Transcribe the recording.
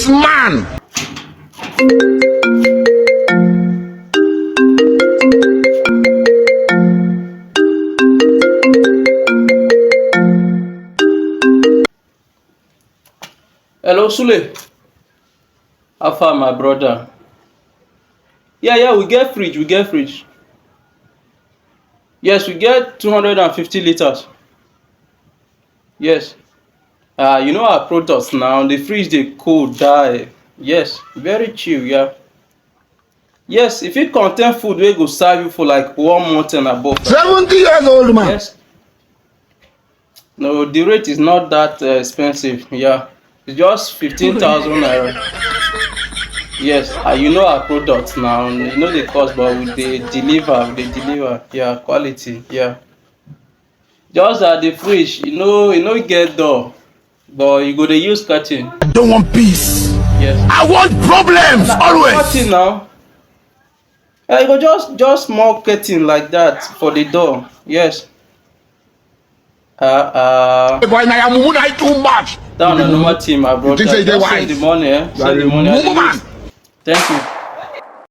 man. Hello, Sule. How far, my brother? Yeah, we get fridge. We get fridge. Yes, we get 250 liters. Yes. You know our products now. The fridge they cold die. Yes, very chill. Yeah. Yes, if it contain food, we go serve you for like 1 month and above. 70 years old man. Yes. No, the rate is not that expensive. Yeah, it's just 15,000 naira. Yes, you know our products now. You know the cost, but they deliver. They deliver. Yeah, quality. Yeah. Just at the fridge, you know get door, but you go dey use curtain. I don't want peace. Yes. I want problems always. Curtain now. You go just small curtain like that for the door. Yes. Boy, now I'm moving too much. Down on normal team, my brother. think say they Just wise? send the money, eh? You are Send the a money. mumu man. Thank you.